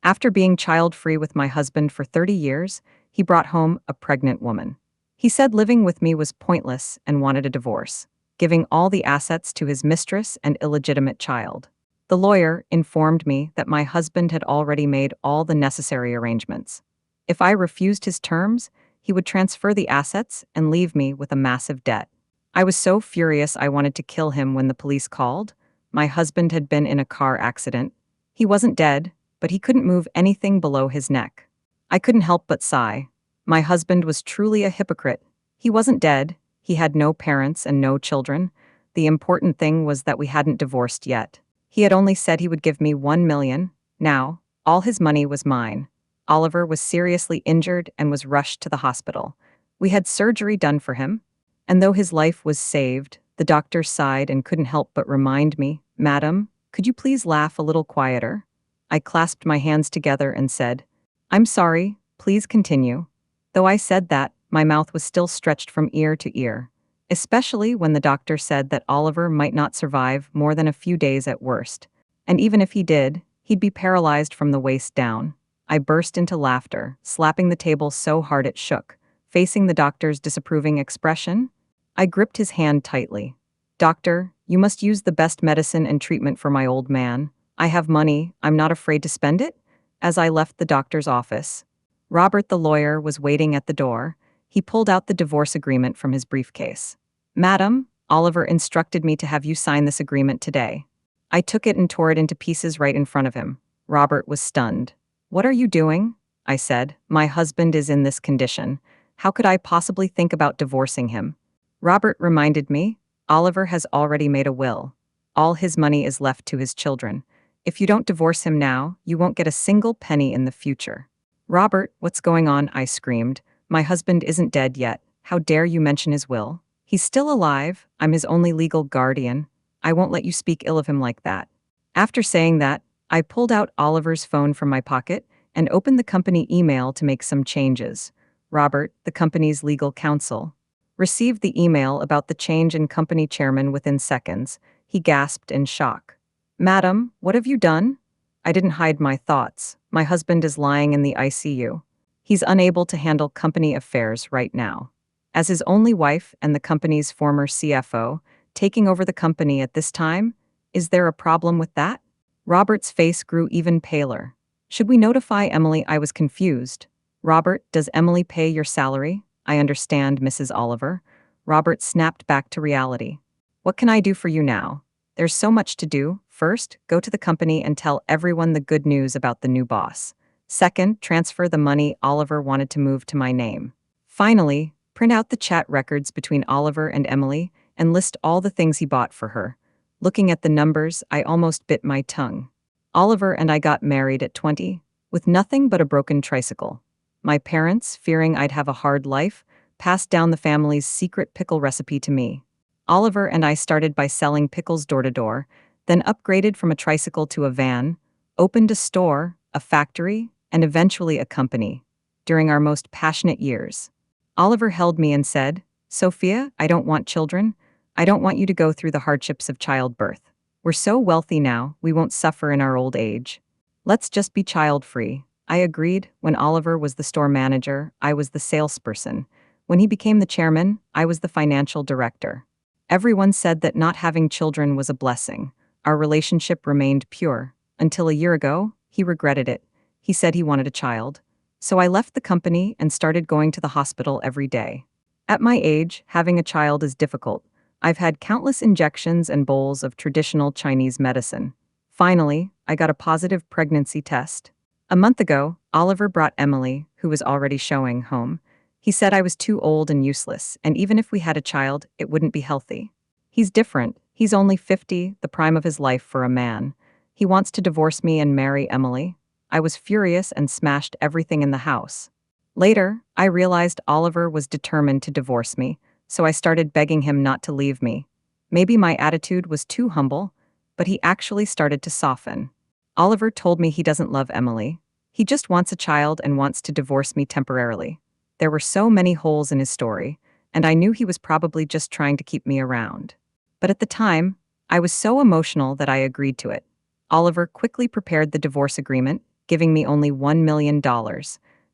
After being child-free with my husband for 30 years, he brought home a pregnant woman. He said living with me was pointless and wanted a divorce, giving all the assets to his mistress and illegitimate child. The lawyer informed me that my husband had already made all the necessary arrangements. If I refused his terms, he would transfer the assets and leave me with a massive debt. I was so furious I wanted to kill him when the police called. My husband had been in a car accident. He wasn't dead, but he couldn't move anything below his neck. I couldn't help but sigh. My husband was truly a hypocrite. He wasn't dead, he had no parents and no children. The important thing was that we hadn't divorced yet. He had only said he would give me 1 million. Now, all his money was mine. Oliver was seriously injured and was rushed to the hospital. We had surgery done for him, and though his life was saved, the doctor sighed and couldn't help but remind me, "Madam, could you please laugh a little quieter?" I clasped my hands together and said, "I'm sorry, please continue." Though I said that, my mouth was still stretched from ear to ear, especially when the doctor said that Oliver might not survive more than a few days at worst, and even if he did, he'd be paralyzed from the waist down. I burst into laughter, slapping the table so hard it shook. Facing the doctor's disapproving expression, I gripped his hand tightly. "Doctor, you must use the best medicine and treatment for my old man. I have money, I'm not afraid to spend it." As I left the doctor's office, Robert the lawyer was waiting at the door. He pulled out the divorce agreement from his briefcase. "Madam, Oliver instructed me to have you sign this agreement today." I took it and tore it into pieces right in front of him. Robert was stunned. "What are you doing?" I said. "My husband is in this condition. How could I possibly think about divorcing him?" Robert reminded me, "Oliver has already made a will. All his money is left to his children. If you don't divorce him now, you won't get a single penny in the future." "Robert, what's going on?" I screamed. "My husband isn't dead yet. How dare you mention his will? He's still alive. I'm his only legal guardian. I won't let you speak ill of him like that." After saying that, I pulled out Oliver's phone from my pocket and opened the company email to make some changes. Robert, the company's legal counsel, received the email about the change in company chairman within seconds. He gasped in shock. "Madam, what have you done?" I didn't hide my thoughts. My husband is lying in the ICU. He's unable to handle company affairs right now. As his only wife and the company's former CFO, taking over the company at this time, is there a problem with that? Robert's face grew even paler. "Should we notify Emily?" I was confused. "Robert, does Emily pay your salary?" "I understand, Mrs. Oliver." Robert snapped back to reality. "What can I do for you now?" "There's so much to do. First, go to the company and tell everyone the good news about the new boss. Second, transfer the money Oliver wanted to move to my name. Finally, print out the chat records between Oliver and Emily and list all the things he bought for her." Looking at the numbers, I almost bit my tongue. Oliver and I got married at 20, with nothing but a broken tricycle. My parents, fearing I'd have a hard life, passed down the family's secret pickle recipe to me. Oliver and I started by selling pickles door to door, then upgraded from a tricycle to a van, opened a store, a factory, and eventually a company. During our most passionate years, Oliver held me and said, "Sophia, I don't want children. I don't want you to go through the hardships of childbirth. We're so wealthy now, we won't suffer in our old age. Let's just be child-free." I agreed. When Oliver was the store manager, I was the salesperson. When he became the chairman, I was the financial director. Everyone said that not having children was a blessing. Our relationship remained pure. Until a year ago, he regretted it. He said he wanted a child. So I left the company and started going to the hospital every day. At my age, having a child is difficult. I've had countless injections and bowls of traditional Chinese medicine. Finally, I got a positive pregnancy test. A month ago, Oliver brought Emily, who was already showing, home. He said I was too old and useless, and even if we had a child, it wouldn't be healthy. He's different. He's only 50, the prime of his life for a man. He wants to divorce me and marry Emily. I was furious and smashed everything in the house. Later, I realized Oliver was determined to divorce me, so I started begging him not to leave me. Maybe my attitude was too humble, but he actually started to soften. Oliver told me he doesn't love Emily. He just wants a child and wants to divorce me temporarily. There were so many holes in his story, and I knew he was probably just trying to keep me around. But at the time, I was so emotional that I agreed to it. Oliver quickly prepared the divorce agreement, giving me only $1 million.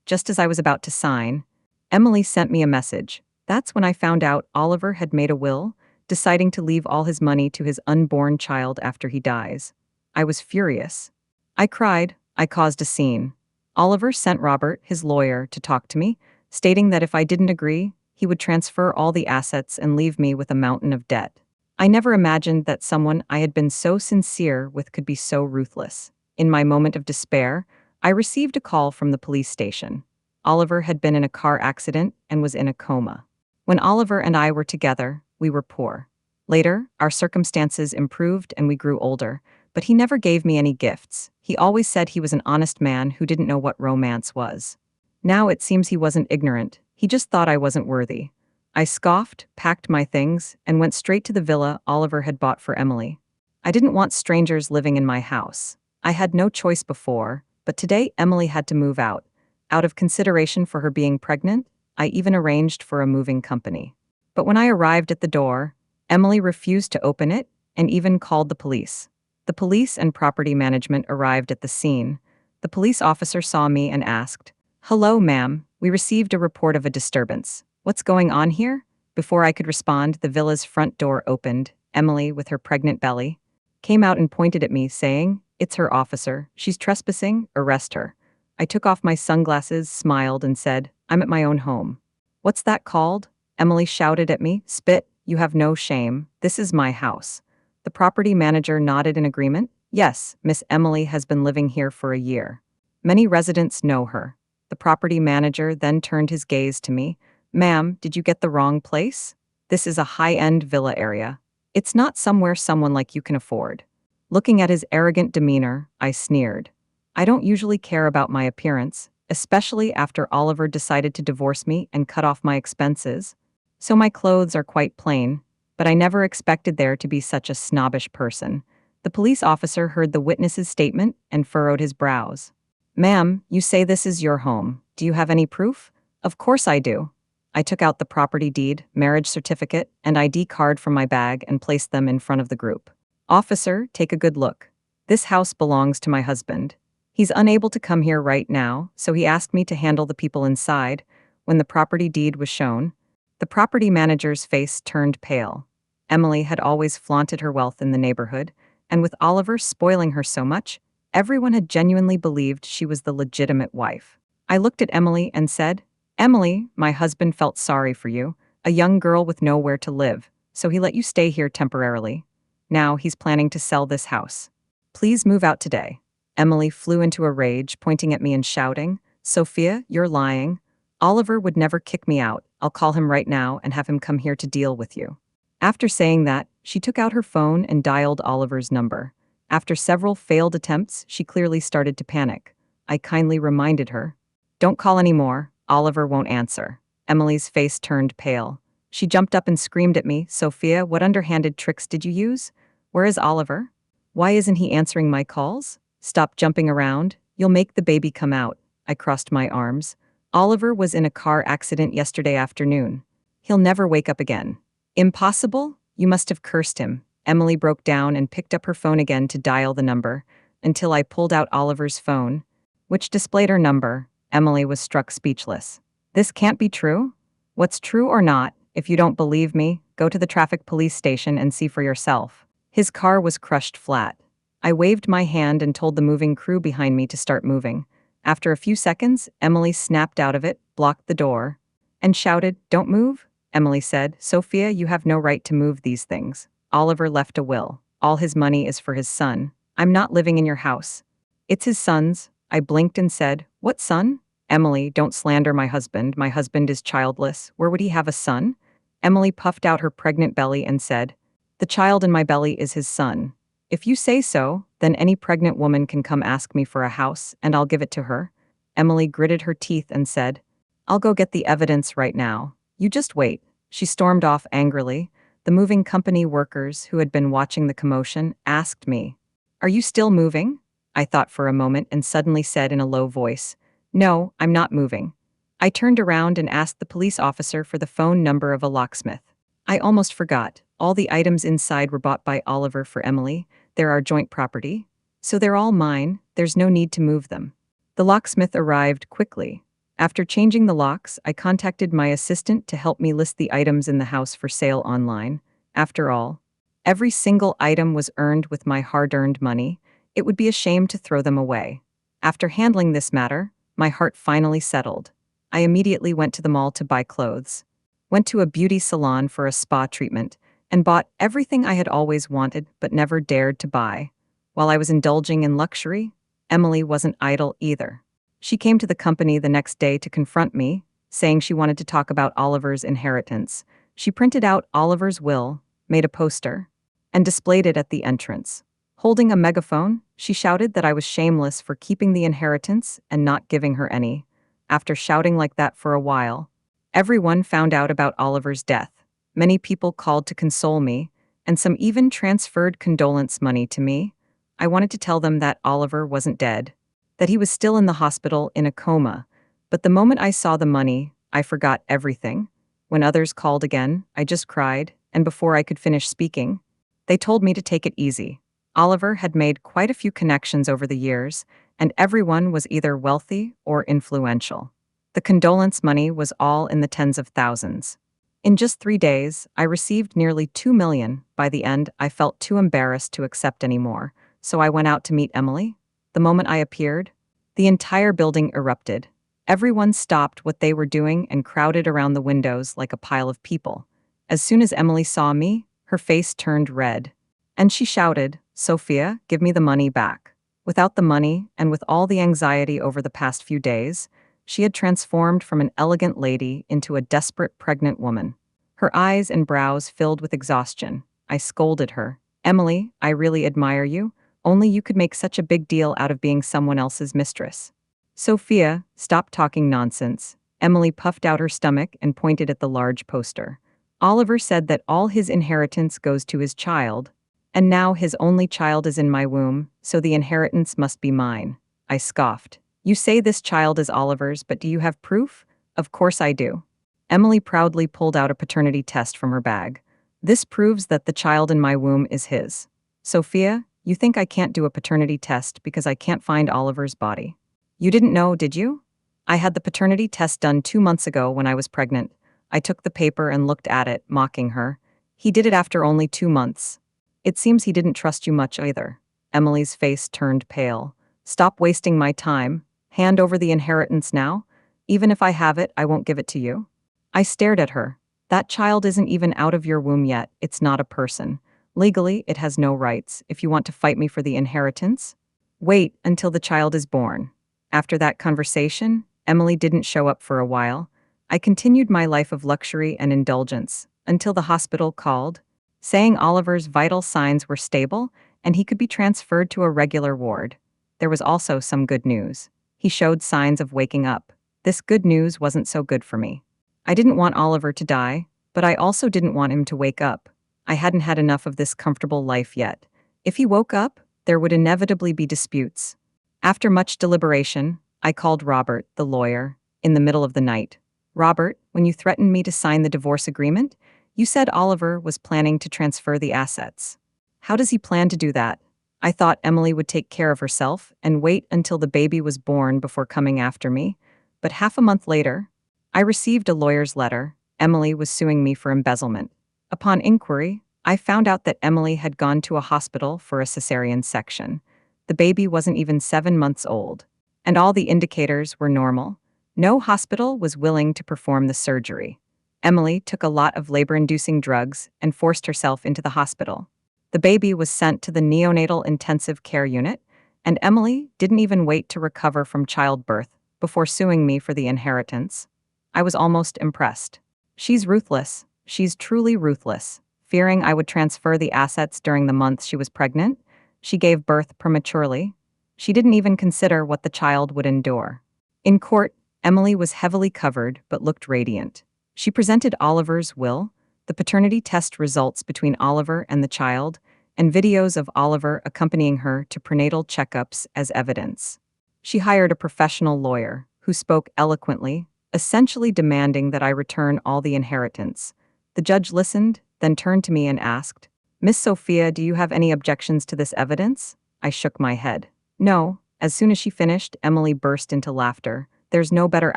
Just as I was about to sign, Emily sent me a message. That's when I found out Oliver had made a will, deciding to leave all his money to his unborn child after he dies. I was furious. I cried. I caused a scene. Oliver sent Robert, his lawyer, to talk to me, stating that if I didn't agree, he would transfer all the assets and leave me with a mountain of debt. I never imagined that someone I had been so sincere with could be so ruthless. In my moment of despair, I received a call from the police station. Oliver had been in a car accident and was in a coma. When Oliver and I were together, we were poor. Later, our circumstances improved and we grew older, but he never gave me any gifts. He always said he was an honest man who didn't know what romance was. Now it seems he wasn't ignorant, he just thought I wasn't worthy. I scoffed, packed my things, and went straight to the villa Oliver had bought for Emily. I didn't want strangers living in my house. I had no choice before, but today Emily had to move out. Out of consideration for her being pregnant, I even arranged for a moving company. But when I arrived at the door, Emily refused to open it and even called the police. The police and property management arrived at the scene. The police officer saw me and asked, "Hello, ma'am, we received a report of a disturbance. What's going on here?" Before I could respond, the villa's front door opened. Emily, with her pregnant belly, came out and pointed at me, saying, "It's her, officer. She's trespassing. Arrest her." I took off my sunglasses, smiled, and said, "I'm at my own home." "What's that called?" Emily shouted at me. "Spit, you have no shame. This is my house." The property manager nodded in agreement. "Yes, Miss Emily has been living here for a year. Many residents know her." The property manager then turned his gaze to me. "Ma'am, did you get the wrong place? This is a high-end villa area. It's not somewhere someone like you can afford." Looking at his arrogant demeanor, I sneered. I don't usually care about my appearance, especially after Oliver decided to divorce me and cut off my expenses. So my clothes are quite plain, but I never expected there to be such a snobbish person. The police officer heard the witness's statement and furrowed his brows. "Ma'am, you say this is your home. Do you have any proof?" "Of course I do." I took out the property deed, marriage certificate, and ID card from my bag and placed them in front of the group. "Officer, take a good look. This house belongs to my husband. He's unable to come here right now, so he asked me to handle the people inside." When the property deed was shown, the property manager's face turned pale. Emily had always flaunted her wealth in the neighborhood, and with Oliver spoiling her so much, everyone had genuinely believed she was the legitimate wife. I looked at Emily and said, "Emily, my husband felt sorry for you, a young girl with nowhere to live, so he let you stay here temporarily. Now he's planning to sell this house. Please move out today." Emily flew into a rage, pointing at me and shouting, "Sophia, you're lying. Oliver would never kick me out. I'll call him right now and have him come here to deal with you." After saying that, she took out her phone and dialed Oliver's number. After several failed attempts, she clearly started to panic. I kindly reminded her, "Don't call anymore. Oliver won't answer." Emily's face turned pale. She jumped up and screamed at me, "Sophia, what underhanded tricks did you use? Where is Oliver? Why isn't he answering my calls? Stop jumping around. You'll make the baby come out." I crossed my arms. "Oliver was in a car accident yesterday afternoon. He'll never wake up again." "Impossible? You must have cursed him." Emily broke down and picked up her phone again to dial the number, until I pulled out Oliver's phone, which displayed her number. Emily was struck speechless. "This can't be true?" "What's true or not, if you don't believe me, go to the traffic police station and see for yourself." His car was crushed flat. I waved my hand and told the moving crew behind me to start moving. After a few seconds, Emily snapped out of it, blocked the door, and shouted, "Don't move." Emily said, "Sophia, you have no right to move these things. Oliver left a will. All his money is for his son. I'm not living in your house." "It's his son's." I blinked and said, "What son?" "Emily, don't slander my husband. My husband is childless. Where would he have a son?" Emily puffed out her pregnant belly and said, "The child in my belly is his son. If you say so, then any pregnant woman can come ask me for a house, and I'll give it to her." Emily gritted her teeth and said, "I'll go get the evidence right now. You just wait." She stormed off angrily. The moving company workers, who had been watching the commotion, asked me, "Are you still moving?" I thought for a moment and suddenly said in a low voice, "No, I'm not moving." I turned around and asked the police officer for the phone number of a locksmith. I almost forgot. All the items inside were bought by Oliver for Emily. They're our joint property. So they're all mine. There's no need to move them. The locksmith arrived quickly. After changing the locks, I contacted my assistant to help me list the items in the house for sale online. After all, every single item was earned with my hard-earned money. It would be a shame to throw them away. After handling this matter, my heart finally settled. I immediately went to the mall to buy clothes, went to a beauty salon for a spa treatment, and bought everything I had always wanted but never dared to buy. While I was indulging in luxury, Emily wasn't idle either. She came to the company the next day to confront me, saying she wanted to talk about Oliver's inheritance. She printed out Oliver's will, made a poster, and displayed it at the entrance. Holding a megaphone, she shouted that I was shameless for keeping the inheritance and not giving her any. After shouting like that for a while, everyone found out about Oliver's death. Many people called to console me, and some even transferred condolence money to me. I wanted to tell them that Oliver wasn't dead, that he was still in the hospital in a coma, but the moment I saw the money, I forgot everything. When others called again, I just cried, and before I could finish speaking, they told me to take it easy. Oliver had made quite a few connections over the years, and everyone was either wealthy or influential. The condolence money was all in the tens of thousands. In just 3 days, I received nearly 2 million. By the end, I felt too embarrassed to accept any more, so I went out to meet Emily. The moment I appeared, the entire building erupted. Everyone stopped what they were doing and crowded around the windows like a pile of people. As soon as Emily saw me, her face turned red, and she shouted, "Sophia, give me the money back." Without the money, and with all the anxiety over the past few days, she had transformed from an elegant lady into a desperate pregnant woman. Her eyes and brows filled with exhaustion. I scolded her. "Emily, I really admire you. Only you could make such a big deal out of being someone else's mistress." "Sophia, stop talking nonsense." Emily puffed out her stomach and pointed at the large poster. "Oliver said that all his inheritance goes to his child, and now his only child is in my womb, so the inheritance must be mine." I scoffed. "You say this child is Oliver's, but do you have proof?" "Of course I do." Emily proudly pulled out a paternity test from her bag. "This proves that the child in my womb is his." "Sophia, you think I can't do a paternity test because I can't find Oliver's body? You didn't know, did you? I had the paternity test done 2 months ago when I was pregnant." I took the paper and looked at it, mocking her. "He did it after only 2 months. It seems he didn't trust you much either." Emily's face turned pale. "Stop wasting my time. Hand over the inheritance now. Even if I have it, I won't give it to you." I stared at her. "That child isn't even out of your womb yet. It's not a person. Legally, it has no rights. If you want to fight me for the inheritance, wait until the child is born." After that conversation, Emily didn't show up for a while. I continued my life of luxury and indulgence until the hospital called, saying Oliver's vital signs were stable and he could be transferred to a regular ward. There was also some good news. He showed signs of waking up. This good news wasn't so good for me. I didn't want Oliver to die, but I also didn't want him to wake up. I hadn't had enough of this comfortable life yet. If he woke up, there would inevitably be disputes. After much deliberation, I called Robert, the lawyer, in the middle of the night. "Robert, when you threatened me to sign the divorce agreement, you said Oliver was planning to transfer the assets. How does he plan to do that?" I thought Emily would take care of herself and wait until the baby was born before coming after me, but half a month later, I received a lawyer's letter. Emily was suing me for embezzlement. Upon inquiry, I found out that Emily had gone to a hospital for a cesarean section. The baby wasn't even 7 months old, and all the indicators were normal. No hospital was willing to perform the surgery. Emily took a lot of labor-inducing drugs and forced herself into the hospital. The baby was sent to the neonatal intensive care unit, and Emily didn't even wait to recover from childbirth before suing me for the inheritance. I was almost impressed. She's ruthless. She's truly ruthless. Fearing I would transfer the assets during the months she was pregnant, she gave birth prematurely. She didn't even consider what the child would endure. In court, Emily was heavily covered but looked radiant. She presented Oliver's will, the paternity test results between Oliver and the child, and videos of Oliver accompanying her to prenatal checkups as evidence. She hired a professional lawyer who spoke eloquently, essentially demanding that I return all the inheritance. The judge listened, then turned to me and asked, "Miss Sophia, do you have any objections to this evidence?" I shook my head. "No, As soon as she finished, Emily burst into laughter. There's no better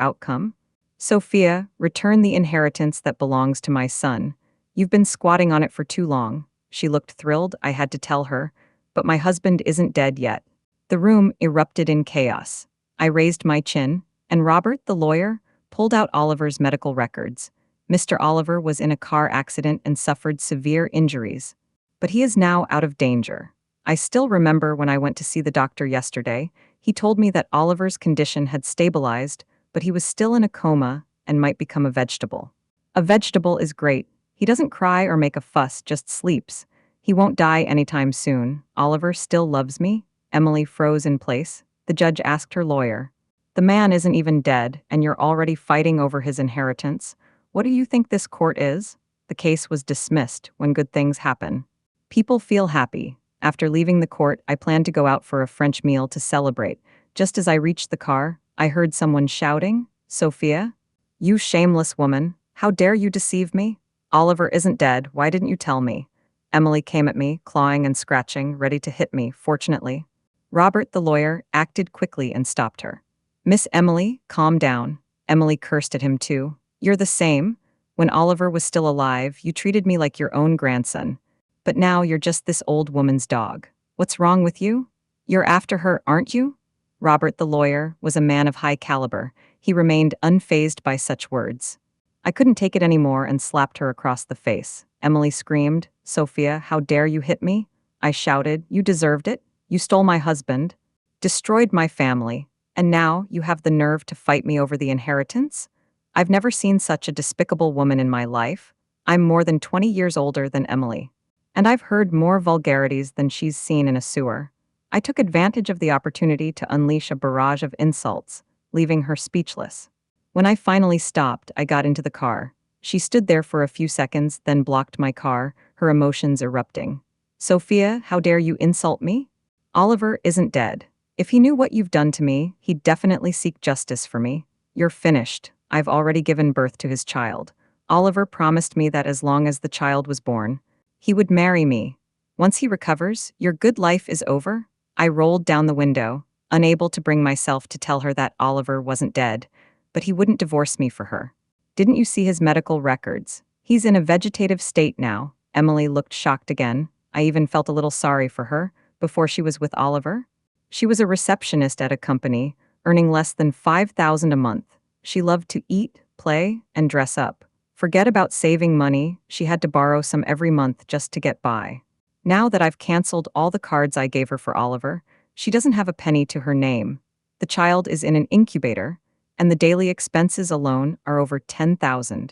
outcome? Sophia, return the inheritance that belongs to my son. You've been squatting on it for too long. She looked thrilled, I had to tell her. But my husband isn't dead yet. The room erupted in chaos. I raised my chin, and Robert, the lawyer, pulled out Oliver's medical records. Mr. Oliver was in a car accident and suffered severe injuries. But he is now out of danger. I still remember when I went to see the doctor yesterday, he told me that Oliver's condition had stabilized, but he was still in a coma and might become a vegetable. A vegetable is great. He doesn't cry or make a fuss, just sleeps. He won't die anytime soon. Oliver still loves me? Emily froze in place. The judge asked her lawyer. The man isn't even dead, and you're already fighting over his inheritance. What do you think this court is? The case was dismissed when good things happen. People feel happy. After leaving the court, I planned to go out for a French meal to celebrate. Just as I reached the car, I heard someone shouting, Sophia? You shameless woman, how dare you deceive me? Oliver isn't dead, why didn't you tell me? Emily came at me, clawing and scratching, ready to hit me, fortunately. Robert, the lawyer, acted quickly and stopped her. Miss Emily, calm down. Emily cursed at him too. You're the same. When Oliver was still alive, you treated me like your own grandson. But now you're just this old woman's dog. What's wrong with you? You're after her, aren't you? Robert, the lawyer, was a man of high caliber. He remained unfazed by such words. I couldn't take it anymore and slapped her across the face. Emily screamed, Sophia, how dare you hit me? I shouted, you deserved it. You stole my husband, destroyed my family, and now you have the nerve to fight me over the inheritance? I've never seen such a despicable woman in my life. I'm more than 20 years older than Emily. And I've heard more vulgarities than she's seen in a sewer. I took advantage of the opportunity to unleash a barrage of insults, leaving her speechless. When I finally stopped, I got into the car. She stood there for a few seconds, then blocked my car, her emotions erupting. Sophia, how dare you insult me? Oliver isn't dead. If he knew what you've done to me, he'd definitely seek justice for me. You're finished. I've already given birth to his child. Oliver promised me that as long as the child was born, he would marry me. Once he recovers, your good life is over? I rolled down the window, unable to bring myself to tell her that Oliver wasn't dead, but he wouldn't divorce me for her. Didn't you see his medical records? He's in a vegetative state now. Emily looked shocked again. I even felt a little sorry for her. Before she was with Oliver? She was a receptionist at a company, earning less than $5,000 a month. She loved to eat, play, and dress up. Forget about saving money, she had to borrow some every month just to get by. Now that I've canceled all the cards I gave her for Oliver, she doesn't have a penny to her name. The child is in an incubator, and the daily expenses alone are over $10,000.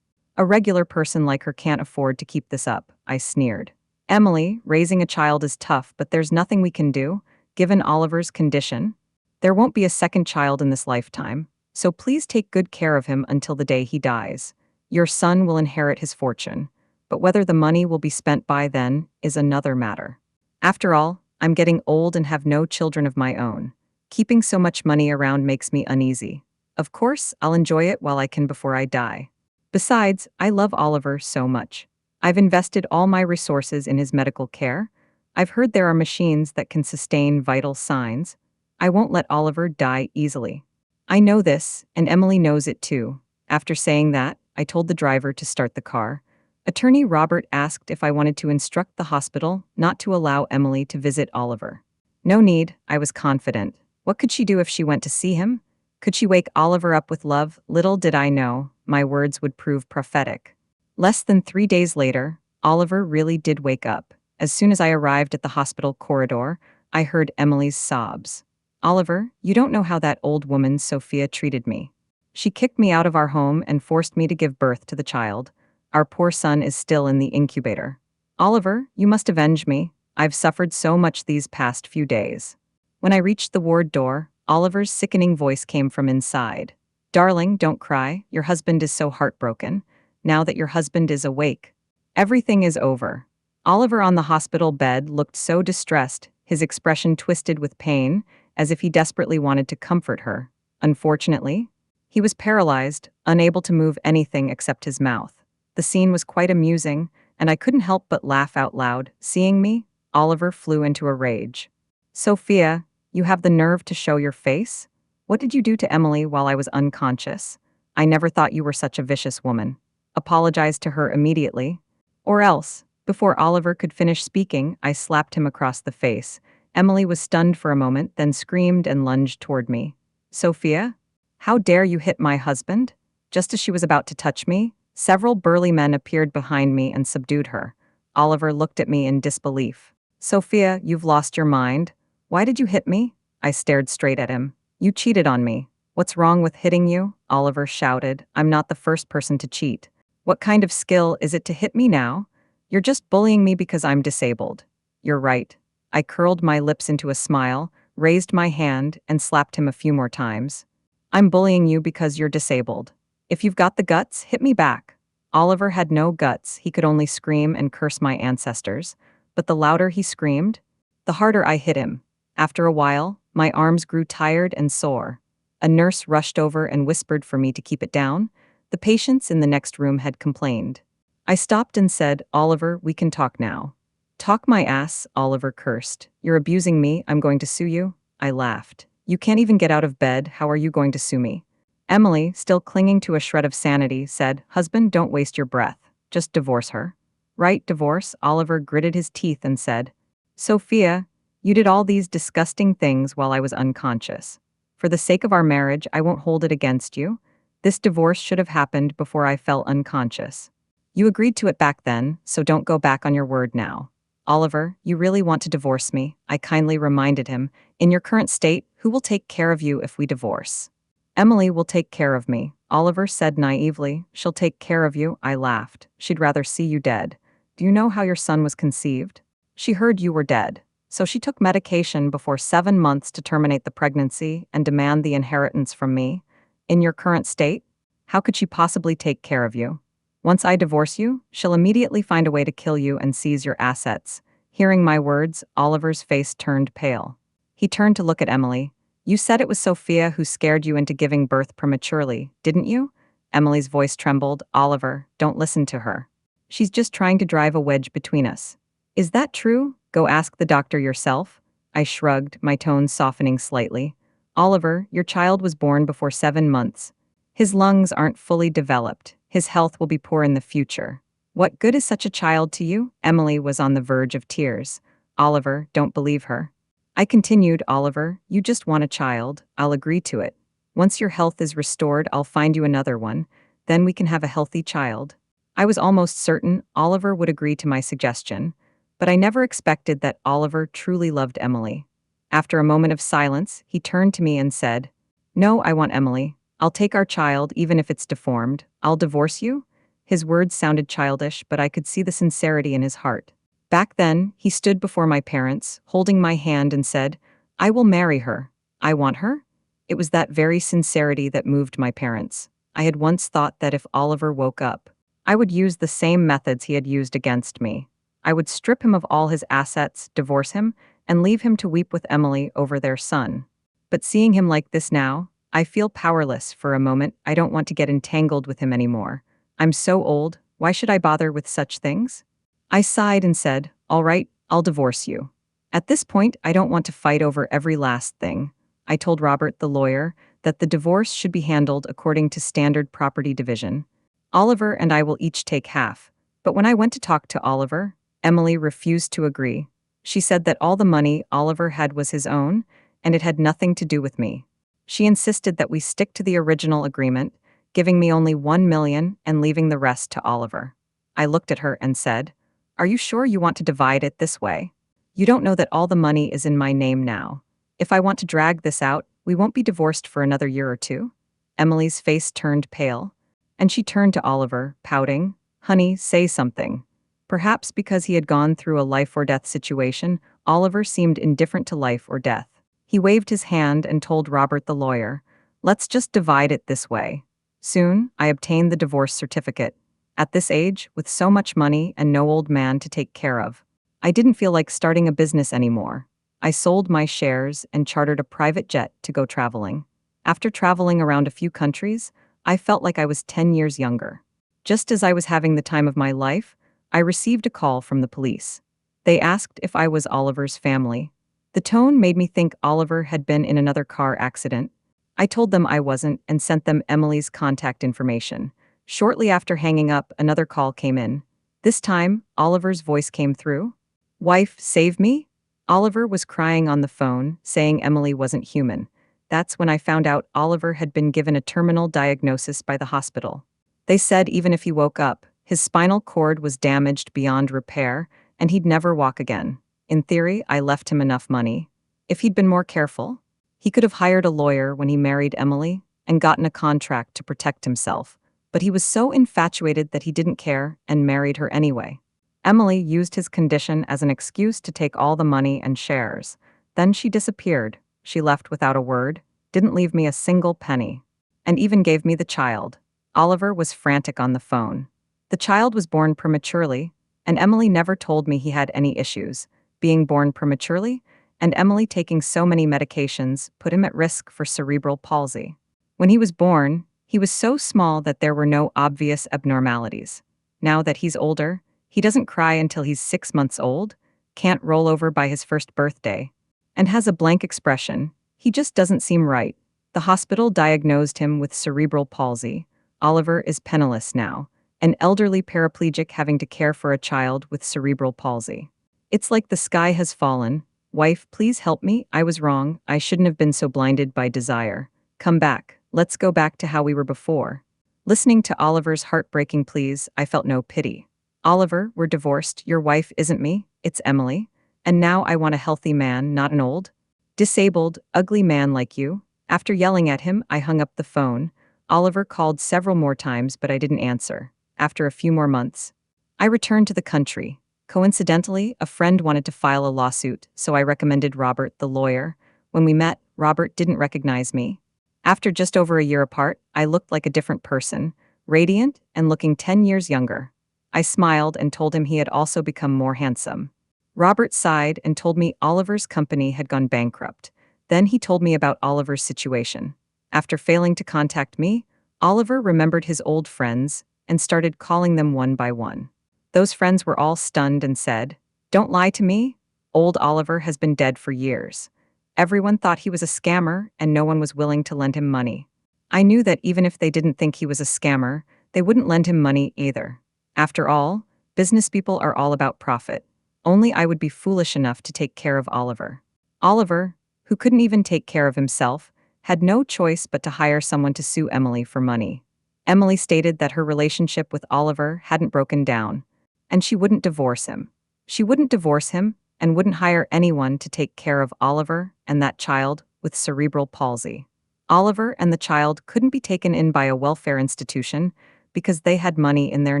A regular person like her can't afford to keep this up, I sneered. Emily, raising a child is tough, but there's nothing we can do, given Oliver's condition. There won't be a second child in this lifetime, so please take good care of him until the day he dies. Your son will inherit his fortune, but whether the money will be spent by then is another matter. After all, I'm getting old and have no children of my own. Keeping so much money around makes me uneasy. Of course, I'll enjoy it while I can before I die. Besides, I love Oliver so much. I've invested all my resources in his medical care. I've heard there are machines that can sustain vital signs. I won't let Oliver die easily. I know this, and Emily knows it too. After saying that, I told the driver to start the car. Attorney Robert asked if I wanted to instruct the hospital not to allow Emily to visit Oliver. No need, I was confident. What could she do if she went to see him? Could she wake Oliver up with love? Little did I know, my words would prove prophetic. Less than 3 days later, Oliver really did wake up. As soon as I arrived at the hospital corridor, I heard Emily's sobs. Oliver, you don't know how that old woman Sophia treated me. She kicked me out of our home and forced me to give birth to the child. Our poor son is still in the incubator. Oliver, you must avenge me. I've suffered so much these past few days. When I reached the ward door, Oliver's sickening voice came from inside. Darling, don't cry. Your husband is so heartbroken. Now that your husband is awake, everything is over. Oliver on the hospital bed looked so distressed, his expression twisted with pain, as if he desperately wanted to comfort her. Unfortunately, he was paralyzed, unable to move anything except his mouth. The scene was quite amusing, and I couldn't help but laugh out loud. Seeing me, Oliver flew into a rage. Sophia, You have the nerve to show your face? What did you do to Emily while I was unconscious? I never thought you were such a vicious woman. Apologize to her immediately. Or else, before Oliver could finish speaking, I slapped him across the face. Emily was stunned for a moment, then screamed and lunged toward me. Sophia? How dare you hit my husband? Just as she was about to touch me, several burly men appeared behind me and subdued her. Oliver looked at me in disbelief. Sophia, you've lost your mind. Why did you hit me? I stared straight at him. You cheated on me. What's wrong with hitting you? Oliver shouted. I'm not the first person to cheat. What kind of skill is it to hit me now? You're just bullying me because I'm disabled. You're right. I curled my lips into a smile, raised my hand, and slapped him a few more times. I'm bullying you because you're disabled. If you've got the guts, hit me back. Oliver had no guts. He could only scream and curse my ancestors. But the louder he screamed, the harder I hit him. After a while, my arms grew tired and sore. A nurse rushed over and whispered for me to keep it down. The patients in the next room had complained. I stopped and said, Oliver, we can talk now. Talk my ass, Oliver cursed. You're abusing me, I'm going to sue you. I laughed. You can't even get out of bed, how are you going to sue me? Emily, still clinging to a shred of sanity, said, Husband, don't waste your breath. Just divorce her. Right, divorce? Oliver gritted his teeth and said, Sophia, you did all these disgusting things while I was unconscious. For the sake of our marriage, I won't hold it against you. This divorce should have happened before I fell unconscious. You agreed to it back then, so don't go back on your word now. Oliver, you really want to divorce me? I kindly reminded him. In your current state, who will take care of you if we divorce? Emily will take care of me, Oliver said naively. She'll take care of you, I laughed. She'd rather see you dead. Do you know how your son was conceived? She heard you were dead. So she took medication before 7 months to terminate the pregnancy and demand the inheritance from me. In your current state, how could she possibly take care of you? Once I divorce you, she'll immediately find a way to kill you and seize your assets. Hearing my words, Oliver's face turned pale. He turned to look at Emily. You said it was Sophia who scared you into giving birth prematurely, didn't you? Emily's voice trembled. Oliver, don't listen to her. She's just trying to drive a wedge between us. Is that true? Go ask the doctor yourself. I shrugged, my tone softening slightly. Oliver, your child was born before 7 months. His lungs aren't fully developed. His health will be poor in the future. What good is such a child to you? Emily was on the verge of tears. Oliver, don't believe her. I continued, Oliver, you just want a child. I'll agree to it. Once your health is restored, I'll find you another one. Then we can have a healthy child. I was almost certain Oliver would agree to my suggestion, but I never expected that Oliver truly loved Emily. After a moment of silence, he turned to me and said, No, I want Emily. I'll take our child even if it's deformed. I'll divorce you? His words sounded childish, but I could see the sincerity in his heart. Back then, he stood before my parents, holding my hand and said, I will marry her. I want her? It was that very sincerity that moved my parents. I had once thought that if Oliver woke up, I would use the same methods he had used against me. I would strip him of all his assets, divorce him, and leave him to weep with Emily over their son. But seeing him like this now, I feel powerless for a moment. I don't want to get entangled with him anymore. I'm so old, why should I bother with such things? I sighed and said, All right, I'll divorce you. At this point, I don't want to fight over every last thing. I told Robert, the lawyer, that the divorce should be handled according to standard property division. Oliver and I will each take half. But when I went to talk to Oliver, Emily refused to agree. She said that all the money Oliver had was his own, and it had nothing to do with me. She insisted that we stick to the original agreement, giving me only 1 million and leaving the rest to Oliver. I looked at her and said, Are you sure you want to divide it this way? You don't know that all the money is in my name now. If I want to drag this out, we won't be divorced for another year or two. Emily's face turned pale, and she turned to Oliver, pouting, Honey, say something. Perhaps because he had gone through a life-or-death situation, Oliver seemed indifferent to life or death. He waved his hand and told Robert, the lawyer, Let's just divide it this way. Soon, I obtained the divorce certificate. At this age, with so much money and no old man to take care of, I didn't feel like starting a business anymore. I sold my shares and chartered a private jet to go traveling. After traveling around a few countries, I felt like I was 10 years younger. Just as I was having the time of my life, I received a call from the police. They asked if I was Oliver's family. The tone made me think Oliver had been in another car accident. I told them I wasn't and sent them Emily's contact information. Shortly after hanging up, another call came in. This time, Oliver's voice came through. "Wife, save me?" Oliver was crying on the phone, saying Emily wasn't human. That's when I found out Oliver had been given a terminal diagnosis by the hospital. They said even if he woke up, his spinal cord was damaged beyond repair, and he'd never walk again. In theory, I left him enough money. If he'd been more careful, he could have hired a lawyer when he married Emily and gotten a contract to protect himself. But he was so infatuated that he didn't care and married her anyway. Emily used his condition as an excuse to take all the money and shares. Then she disappeared. She left without a word, didn't leave me a single penny, and even gave me the child. Oliver was frantic on the phone. The child was born prematurely, and Emily never told me he had any issues. Being born prematurely, and Emily taking so many medications put him at risk for cerebral palsy. When he was born, he was so small that there were no obvious abnormalities. Now that he's older, he doesn't cry until he's 6 months old, can't roll over by his first birthday, and has a blank expression. He just doesn't seem right. The hospital diagnosed him with cerebral palsy. Oliver is penniless now, an elderly paraplegic having to care for a child with cerebral palsy. It's like the sky has fallen. Wife, please help me. I was wrong. I shouldn't have been so blinded by desire. Come back. Let's go back to how we were before. Listening to Oliver's heartbreaking pleas, I felt no pity. Oliver, we're divorced. Your wife isn't me, it's Emily. And now I want a healthy man, not an old, disabled, ugly man like you. After yelling at him, I hung up the phone. Oliver called several more times, but I didn't answer. After a few more months, I returned to the country. Coincidentally, a friend wanted to file a lawsuit, so I recommended Robert, the lawyer. When we met, Robert didn't recognize me. After just over a year apart, I looked like a different person, radiant and looking 10 years younger. I smiled and told him he had also become more handsome. Robert sighed and told me Oliver's company had gone bankrupt. Then he told me about Oliver's situation. After failing to contact me, Oliver remembered his old friends and started calling them one by one. Those friends were all stunned and said, "Don't lie to me. Old Oliver has been dead for years." Everyone thought he was a scammer and no one was willing to lend him money. I knew that even if they didn't think he was a scammer, they wouldn't lend him money either. After all, business people are all about profit. Only I would be foolish enough to take care of Oliver. Oliver, who couldn't even take care of himself, had no choice but to hire someone to sue Emily for money. Emily stated that her relationship with Oliver hadn't broken down, and she wouldn't divorce him. She wouldn't divorce him and wouldn't hire anyone to take care of Oliver and that child with cerebral palsy. Oliver and the child couldn't be taken in by a welfare institution because they had money in their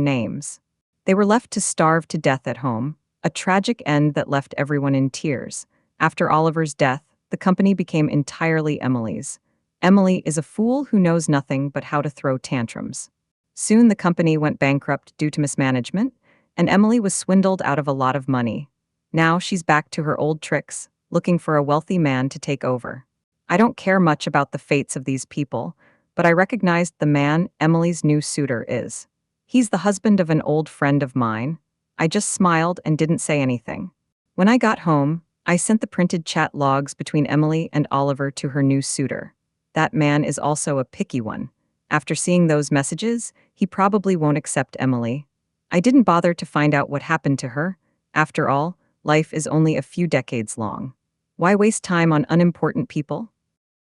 names. They were left to starve to death at home, a tragic end that left everyone in tears. After Oliver's death, the company became entirely Emily's. Emily is a fool who knows nothing but how to throw tantrums. Soon the company went bankrupt due to mismanagement, and Emily was swindled out of a lot of money. Now she's back to her old tricks, looking for a wealthy man to take over. I don't care much about the fates of these people, but I recognized the man Emily's new suitor is. He's the husband of an old friend of mine. I just smiled and didn't say anything. When I got home, I sent the printed chat logs between Emily and Oliver to her new suitor. That man is also a picky one. After seeing those messages, he probably won't accept Emily. I didn't bother to find out what happened to her. After all, life is only a few decades long. Why waste time on unimportant people?